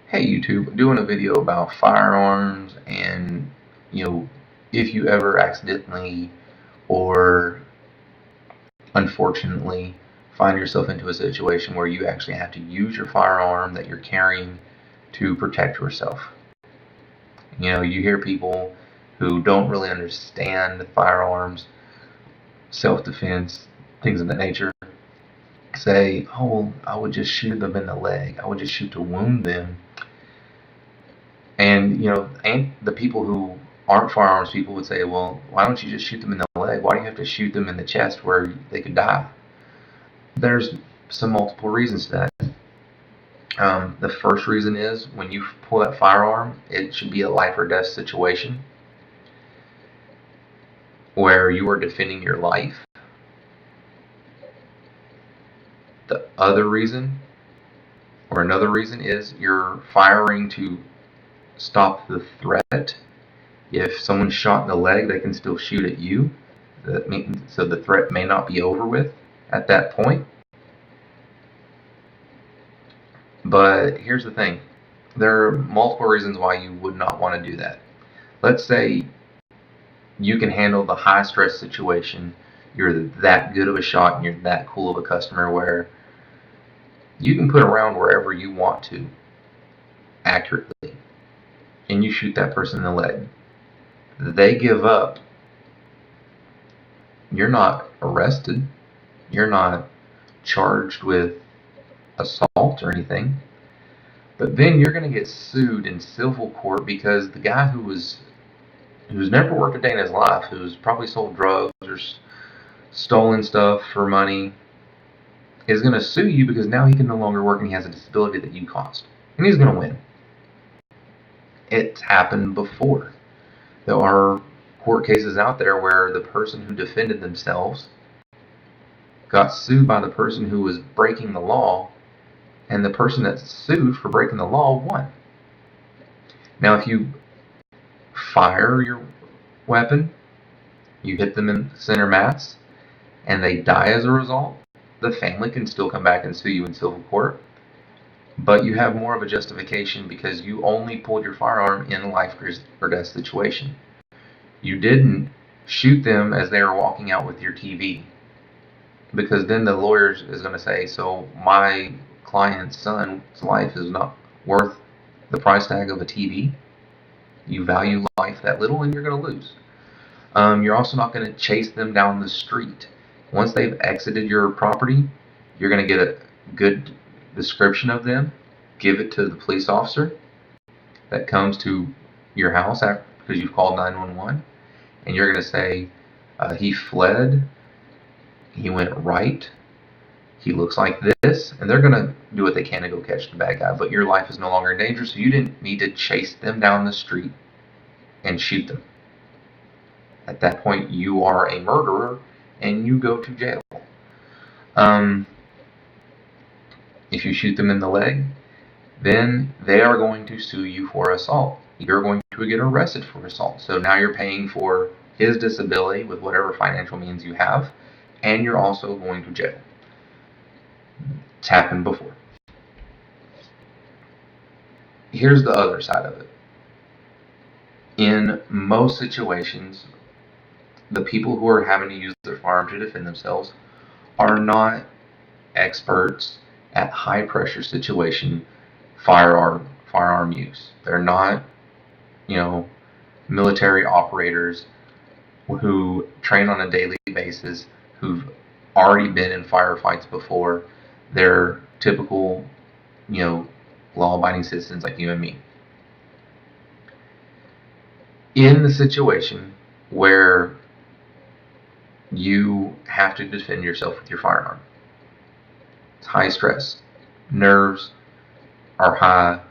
Hey YouTube, doing a video about firearms and if you ever accidentally or unfortunately find yourself into a situation where you actually have to use your firearm that you're carrying to protect yourself. You hear people who don't really understand firearms, self-defense, things of that nature say, oh, well, I would just shoot them in the leg. I would just shoot to wound them. And the people who aren't firearms people would say, well, why don't you just shoot them in the leg? Why do you have to shoot them in the chest where they could die? There's some multiple reasons to that. The first reason is when you pull that firearm, it should be a life or death situation where you are defending your life. The other reason, or another reason, is you're firing to stop the threat. If someone's shot in the leg, they can still shoot at you. So the threat may not be over with at that point. But here's the thing. There are multiple reasons why you would not want to do that. Let's say you can handle the high stress situation. You're that good of a shot and you're that cool of a customer where you can put a round wherever you want to accurately. And you shoot that person in the leg. They give up. You're not arrested. You're not charged with assault or anything. But then you're going to get sued in civil court because the guy who's never worked a day in his life, who's probably sold drugs or stolen stuff for money, is going to sue you because now he can no longer work and he has a disability that you caused. And he's going to win. It's happened before. There are court cases out there where the person who defended themselves got sued by the person who was breaking the law, and the person that's sued for breaking the law won. Now, if you fire your weapon, you hit them in center mass, and they die as a result, the family can still come back and sue you in civil court, but you have more of a justification because you only pulled your firearm in a life or death situation. You didn't shoot them as they were walking out with your TV, because then the lawyer is going to say, so my client's son's life is not worth the price tag of a TV. You value life that little and you're going to lose. You're also not going to chase them down the street. Once they've exited your property, you're going to get a good description of them, give it to the police officer that comes to your house because you've called 911, and you're going to say, he fled, he went right, he looks like this, and they're going to do what they can to go catch the bad guy, but your life is no longer in danger, so you didn't need to chase them down the street and shoot them. At that point, you are a murderer and you go to jail. If you shoot them in the leg, then they are going to sue you for assault. You're going to get arrested for assault. So now you're paying for his disability with whatever financial means you have, and you're also going to jail. It's happened before. Here's the other side of it. In most situations, the people who are having to use their firearm to defend themselves are not experts at high pressure situation firearm use. They're not, military operators who train on a daily basis, who've already been in firefights before. They're typical, law-abiding citizens like you and me. In the situation where you have to defend yourself with your firearm, it's high stress, nerves are high,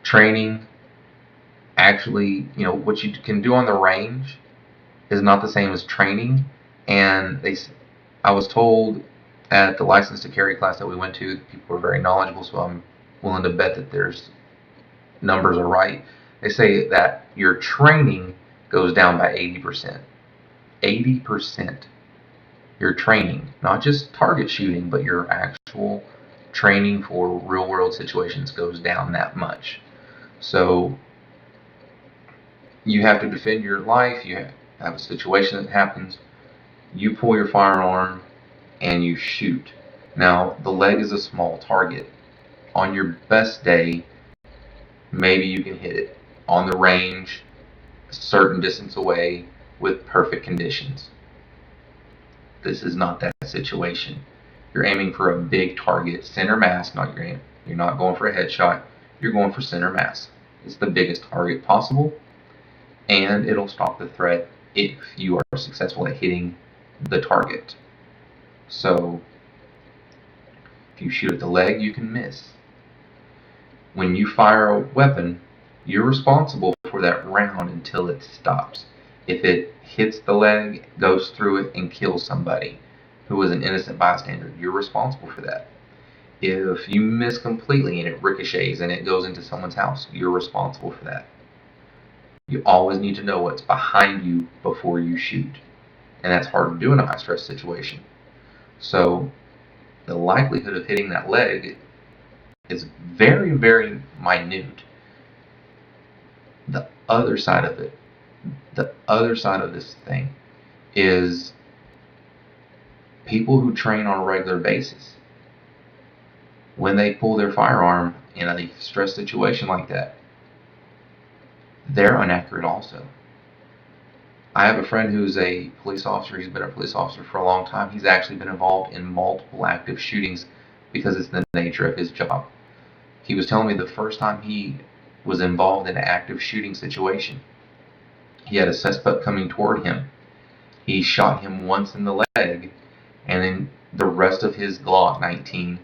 training, actually, what you can do on the range is not the same as training. And I was told at the license to carry class that we went to, people were very knowledgeable, so I'm willing to bet that there's numbers are right. They say that your training goes down by 80%. 80%. Your training, not just target shooting, but your actual training for real world situations goes down that much. So you have to defend your life, you have a situation that happens, you pull your firearm and you shoot. Now, the leg is a small target. On your best day, maybe you can hit it on the range, a certain distance away, with perfect conditions. This is not that situation. You're aiming for a big target, center mass, not your aim. You're not going for a headshot, you're going for center mass. It's the biggest target possible, and it'll stop the threat if you are successful at hitting the target. So, if you shoot at the leg, you can miss. When you fire a weapon, you're responsible for that round until it stops. If it hits the leg, goes through it, and kills somebody who was an innocent bystander, you're responsible for that. If you miss completely and it ricochets and it goes into someone's house, you're responsible for that. You always need to know what's behind you before you shoot. And that's hard to do in a high stress situation. So the likelihood of hitting that leg is very, very minute. The other side of it, the other side of this thing is people who train on a regular basis. When they pull their firearm in a stress situation like that, they're inaccurate also. I have a friend who's a police officer. He's been a police officer for a long time. He's actually been involved in multiple active shootings because it's the nature of his job. He was telling me the first time he was involved in an active shooting situation, he had a suspect coming toward him. He shot him once in the leg, and then the rest of his Glock 19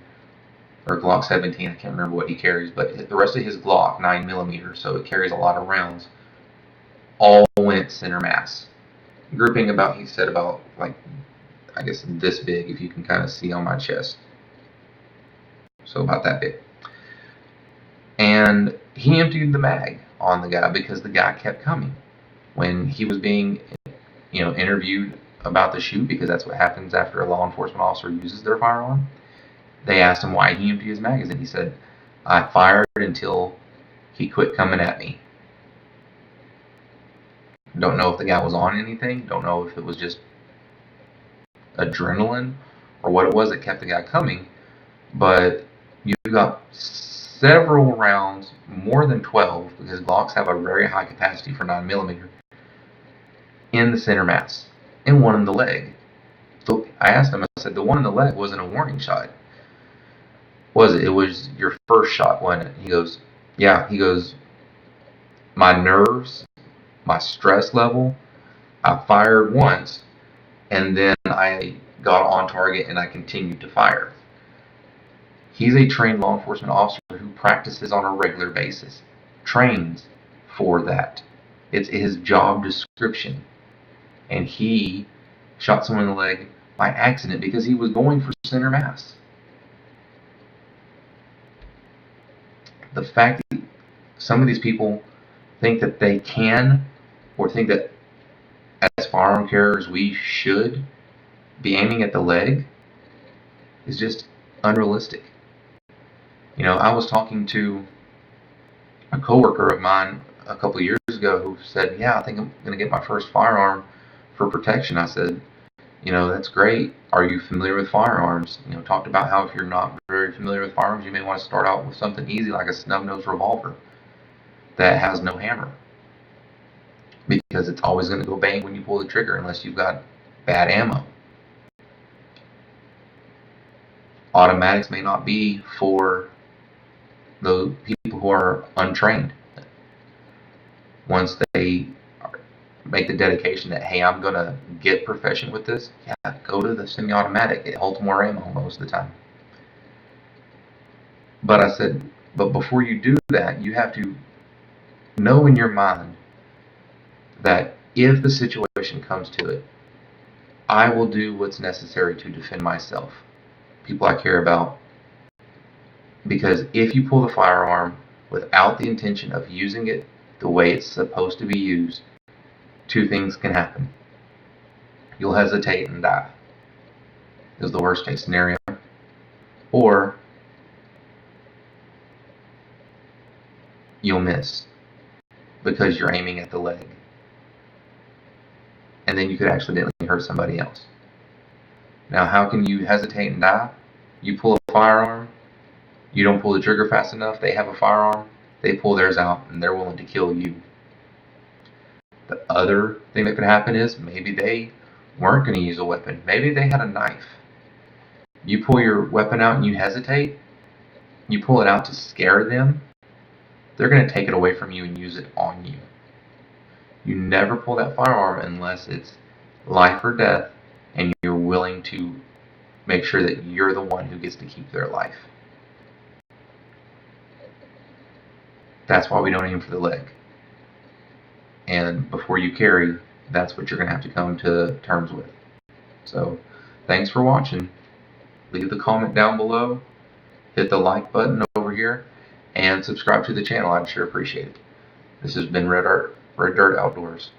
or Glock 17, I can't remember what he carries, but the rest of his Glock 9mm, so it carries a lot of rounds, all went center mass. Grouping about, he said about, like, I guess this big, if you can kind of see on my chest. So about that big. And he emptied the mag on the guy because the guy kept coming. When he was being, interviewed about the shoot, because that's what happens after a law enforcement officer uses their firearm, they asked him why he emptied his magazine. He said, I fired until he quit coming at me. Don't know if the guy was on anything. Don't know if it was just adrenaline or what it was that kept the guy coming. But you got several rounds, more than 12, because Glocks have a very high capacity for 9mm, in the center mass, and one in the leg. So I asked him, I said, the one in the leg wasn't a warning shot, was it? It was your first shot, wasn't it? He goes, yeah. He goes, my nerves, my stress level, I fired once, and then I got on target and I continued to fire. He's a trained law enforcement officer who practices on a regular basis, trains for that. It's his job description. And he shot someone in the leg by accident because he was going for center mass. The fact that some of these people think that they can, or think that as firearm carriers we should be aiming at the leg, is just unrealistic. I was talking to a coworker of mine a couple of years ago who said, yeah, I think I'm going to get my first firearm for protection. I said, that's great. Are you familiar with firearms? Talked about how if you're not very familiar with firearms, you may want to start out with something easy like a snub-nosed revolver that has no hammer, because it's always going to go bang when you pull the trigger unless you've got bad ammo. Automatics may not be for the people who are untrained. Once they make the dedication that, hey, I'm going to get proficient with this, yeah, go to the semi-automatic. It holds more ammo most of the time. But I said, but before you do that, you have to know in your mind that if the situation comes to it, I will do what's necessary to defend myself, people I care about. Because if you pull the firearm without the intention of using it the way it's supposed to be used, two things can happen. You'll hesitate and die, is the worst case scenario. Or you'll miss because you're aiming at the leg. And then you could accidentally hurt somebody else. Now, how can you hesitate and die? You pull a firearm, you don't pull the trigger fast enough, they have a firearm, they pull theirs out, and they're willing to kill you. The other thing that could happen is maybe they weren't going to use a weapon. Maybe they had a knife. You pull your weapon out and you hesitate, you pull it out to scare them, they're going to take it away from you and use it on you. You never pull that firearm unless it's life or death and you're willing to make sure that you're the one who gets to keep their life. That's why we don't aim for the leg. And before you carry, that's what you're going to have to come to terms with. So, thanks for watching. Leave the comment down below, hit the like button over here, and subscribe to the channel. I'd sure appreciate it. This has been Red Dirt Outdoors.